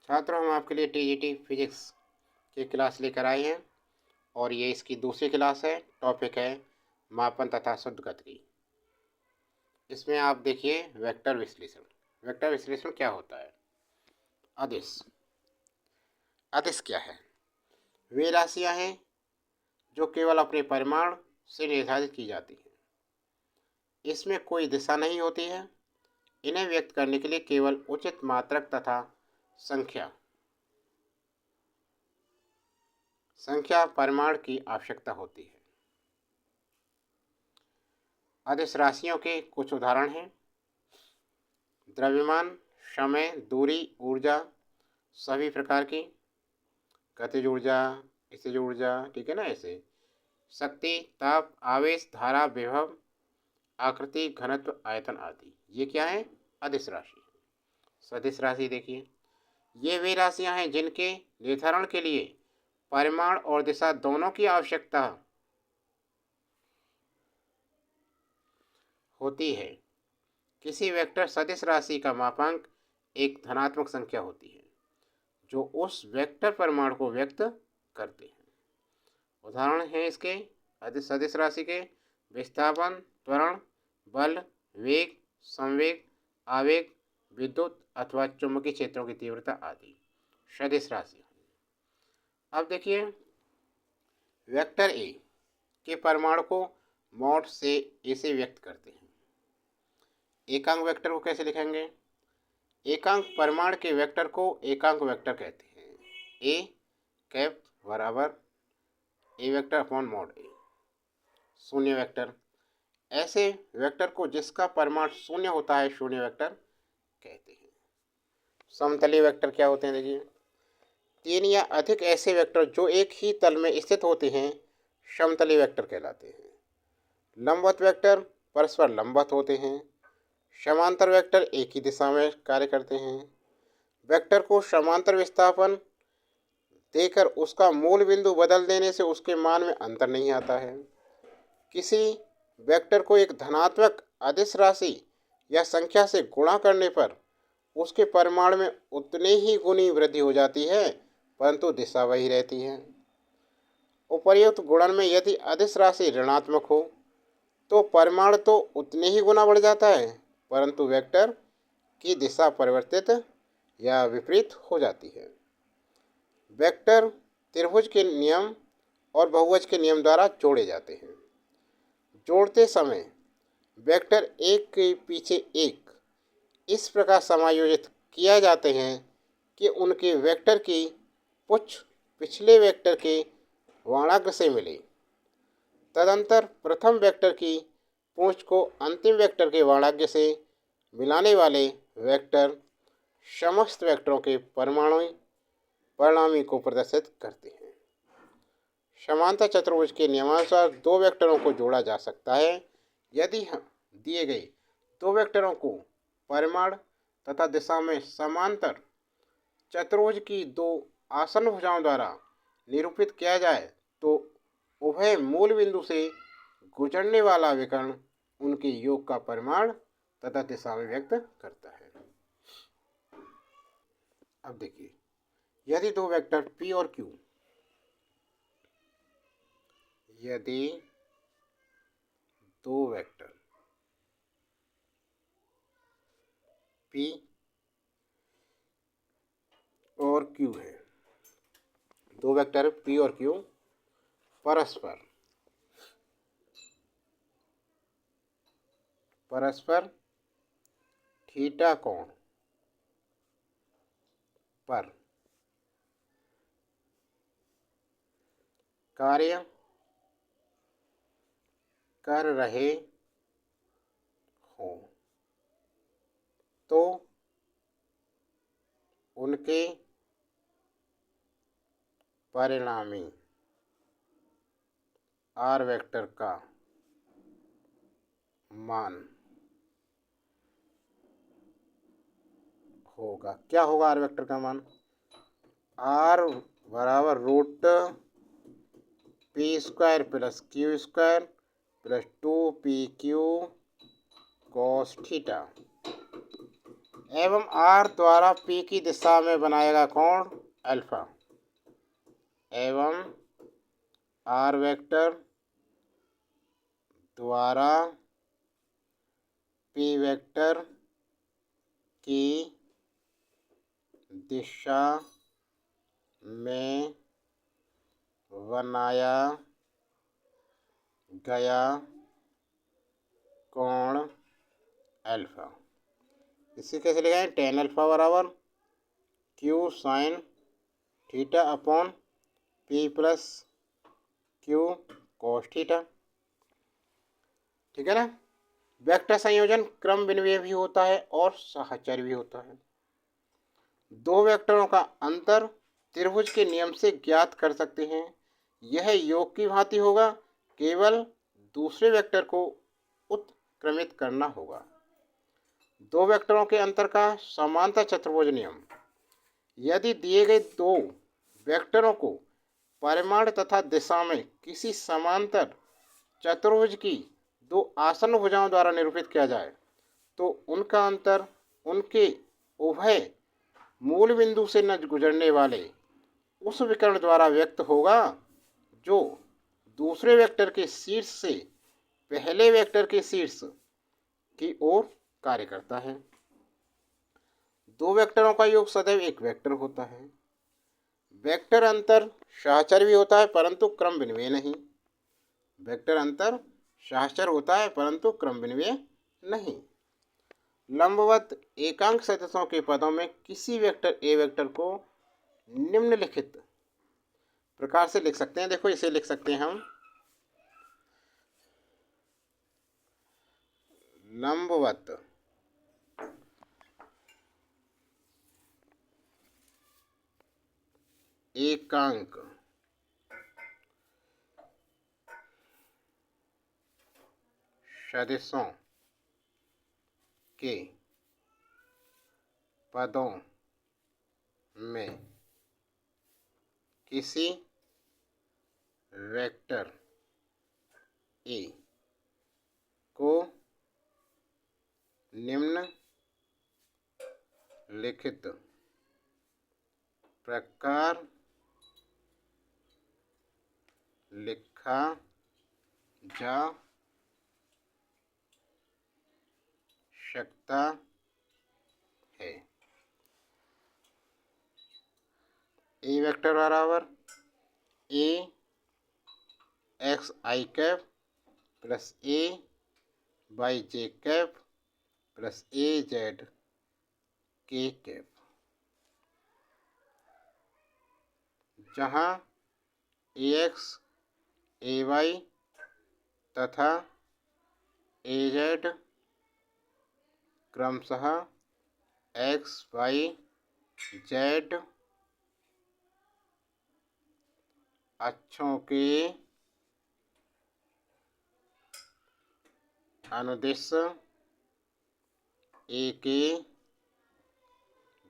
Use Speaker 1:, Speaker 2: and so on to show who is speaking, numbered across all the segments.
Speaker 1: छात्रों, हम आपके लिए टीजीटी फिजिक्स की क्लास लेकर आए हैं और ये इसकी दूसरी क्लास है। टॉपिक है मापन तथा शुद्ध गति। इसमें आप देखिए वेक्टर विश्लेषण। वेक्टर विश्लेषण क्या होता है? अदिश। अदिश क्या है? वे राशियां हैं जो केवल अपने परिमाण से निर्धारित की जाती हैं। इसमें कोई दिशा नहीं होती है। इन्हें व्यक्त करने के लिए केवल उचित मात्रक तथा संख्या परिमाण की आवश्यकता होती है। अदिश राशियों के कुछ उदाहरण हैं: द्रव्यमान, समय, दूरी, ऊर्जा, सभी प्रकार की गतिज ऊर्जा, स्थितिज ऊर्जा, ठीक है ना, ऐसे शक्ति, ताप, आवेश, धारा, विभव, आकृति, घनत्व, आयतन आदि। ये क्या है? अदिश राशि। सदिश राशि देखिए, ये वे राशियां हैं जिनके निर्धारण के लिए परिमाण और दिशा दोनों की आवश्यकता होती है। किसी वेक्टर सदिश राशि का मापांक एक धनात्मक संख्या होती है जो उस वेक्टर परिमाण को व्यक्त करते हैं। उदाहरण हैं इसके सदिश राशि के: विस्थापन, त्वरण, बल, वेग, संवेग, आवेग, विद्युत अथवा चुंबकीय क्षेत्रों की तीव्रता आदि सदिश राशि। अब देखिए, वेक्टर ए के परिमाण को मॉड से ए से व्यक्त करते हैं। एकांक वेक्टर को कैसे लिखेंगे? एकांक परिमाण के वेक्टर को एकांक वेक्टर कहते हैं। ए कैप बराबर ए वेक्टर अपॉन मॉड ए। शून्य वेक्टर, ऐसे वेक्टर को जिसका परिमाण शून्य होता है शून्य वेक्टर कहते हैं। समतलीय वेक्टर क्या होते हैं? देखिए, तीन या अधिक ऐसे वेक्टर जो एक ही तल में स्थित होते हैं समतलीय वेक्टर कहलाते हैं। लंबवत वेक्टर परस्पर लंबवत होते हैं। समांतर वेक्टर एक ही दिशा में कार्य करते हैं। वेक्टर को समांतर विस्थापन देकर उसका मूल बिंदु बदल देने से उसके मान में अंतर नहीं आता है। किसी वेक्टर को एक धनात्मक अदिश राशि या संख्या से गुणा करने पर उसके परिमाण में उतने ही गुनी वृद्धि हो जाती है, परंतु दिशा वही रहती है। उपर्युक्त गुणन में यदि अदिश राशि ऋणात्मक हो तो परिमाण तो उतने ही गुना बढ़ जाता है, परंतु वेक्टर की दिशा परिवर्तित या विपरीत हो जाती है। वेक्टर त्रिभुज के नियम और बहुभुज के नियम द्वारा जोड़े जाते हैं। जोड़ते समय वेक्टर एक के पीछे एक इस प्रकार समायोजित किया जाते हैं कि उनके वेक्टर की पुच्छ पिछले वेक्टर के वर्णाग्र से मिले। तदंतर प्रथम वेक्टर की पूंछ को अंतिम वेक्टर के वर्णाग्र से मिलाने वाले वेक्टर समस्त वेक्टरों के परिणामी को प्रदर्शित करते हैं। समांतर चतुर्भुज के नियमानुसार दो वेक्टरों को जोड़ा जा सकता है यदि दिए गए दो वेक्टरों को परिमाण तथा दिशा में समांतर चतुर्भुज की दो आसन्न भुजाओं द्वारा निरूपित किया जाए तो उभय मूल बिंदु से गुजरने वाला विकर्ण उनके योग का परिमाण तथा दिशा में व्यक्त करता है। अब देखिए, यदि दो वेक्टर P और Q, यदि दो वेक्टर P और Q है, दो वेक्टर P और Q परस्पर थीटा कोण पर कार्य कर रहे हों तो उनके परिणामी आर वेक्टर का मान होगा, क्या होगा आर वेक्टर का मान? आर बराबर root p² plus q² plus 2pq cos theta. एवं आर द्वारा पी की दिशा में बनाएगा कोण अल्फा, एवं आर वेक्टर द्वारा पी वेक्टर की दिशा में बनाया गया कोण अल्फा। इसे कैसे लिखेंगे? टेन अल्फा बराबर Q sine theta upon P plus Q cos theta. ठीक है ना। वेक्टर संयोजन क्रम विनिमय भी होता है और साहचर्य भी होता है। दो वेक्टरों का अंतर त्रिभुज के नियम से ज्ञात कर सकते हैं। यह योग की भांति होगा, केवल दूसरे वेक्टर को उत्क्रमित करना होगा। दो वेक्टरों के अंतर का समांतर चतुर्भुज नियम। यदि दिए गए दो वेक्टरों को परिमाण तथा दिशा में किसी समांतर चतुर्भुज की दो आसन्न भुजाओं द्वारा निरूपित किया जाए तो उनका अंतर उनके उभय मूल बिंदु से न गुजरने वाले उस विकर्ण द्वारा व्यक्त होगा जो दूसरे वेक्टर के शीर्ष से पहले वेक्टर के शीर्ष की ओर कार्य करता है। दो वेक्टरों का योग सदैव एक वेक्टर होता है। वेक्टर अंतर सहचर भी होता है परंतु क्रम विनिमय नहीं। वेक्टर अंतर सहचर होता है परंतु क्रम विनिमय नहीं। लंबवत एकांक सदिशों के पदों में किसी वेक्टर ए वेक्टर को निम्नलिखित प्रकार से लिख सकते हैं। देखो इसे लिख सकते हैं हम लंबवत एकांक सदिशों के पदों में किसी वेक्टर ए को निम्नलिखित प्रकार लिखा जा सकता है। ए वेक्टर बराबर ए एक्स आई कैप प्लस ए वाई जे कैप प्लस ए जेड के कैप, जहाँ ए एक्स ए वाई तथा ए जेड क्रमशः एक्स वाई जेड अक्षों के अनुदिश ए के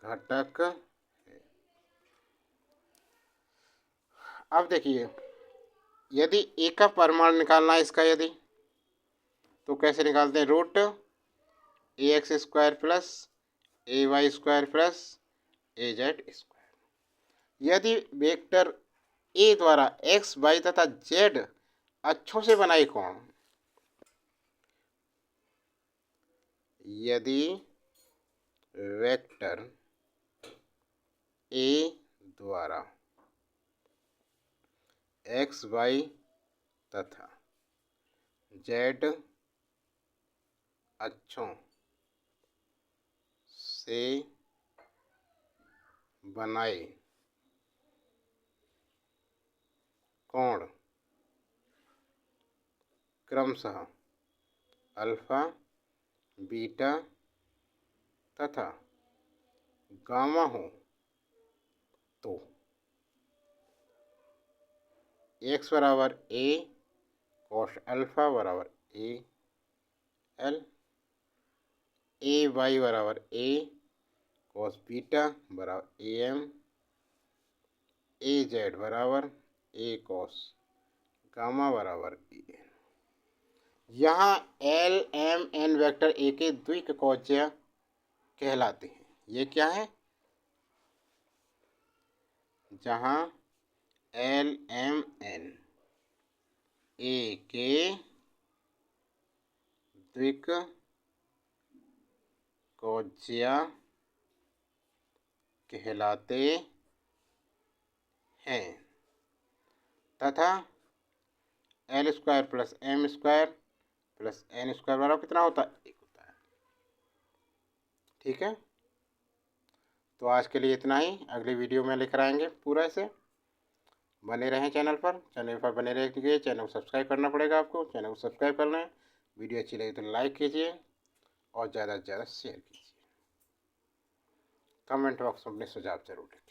Speaker 1: घटक है। अब देखिए, यदि ए का परिमाण निकालना है इसका, यदि तो कैसे निकालते हैं? रूट ए एक्स स्क्वायर प्लस ए वाई स्क्वायर प्लस ए जेड स्क्वायर। यदि वेक्टर ए द्वारा एक्स वाई तथा जेड अक्षों से बनाए कोण, यदि वेक्टर ए द्वारा एक्स वाई तथा जेड अक्षों से बनाए कोण क्रमशः अल्फा बीटा तथा गामा हो तो एक्स बराबर ए कोस अल्फा बराबर ए एल, ए वाई बराबर ए कोस बीटा बराबर ए एम, ए जेड बराबर ए कोस गामा बराबर ए एन। यहाँ l m n vector a के द्विकौज्य कहलाते हैं। ये क्या है? जहाँ एल एम एन ए के द्विकोज्या कहलाते हैं तथा l square plus m square plus n square बराबर कितना होता है? 1 होता है। ठीक है, तो आज के लिए इतना ही। अगली वीडियो में लेकर आएंगे पूरा इसे। बने रहें चैनल पर बने रहिए। चैनल को सब्सक्राइब करना पड़ेगा आपको। चैनल को सब्सक्राइब कर लें। वीडियो अच्छी लगी तो लाइक कीजिए और ज़्यादा से ज़्यादा शेयर कीजिए। कमेंट बॉक्स में अपने सुझाव जरूर लिखें।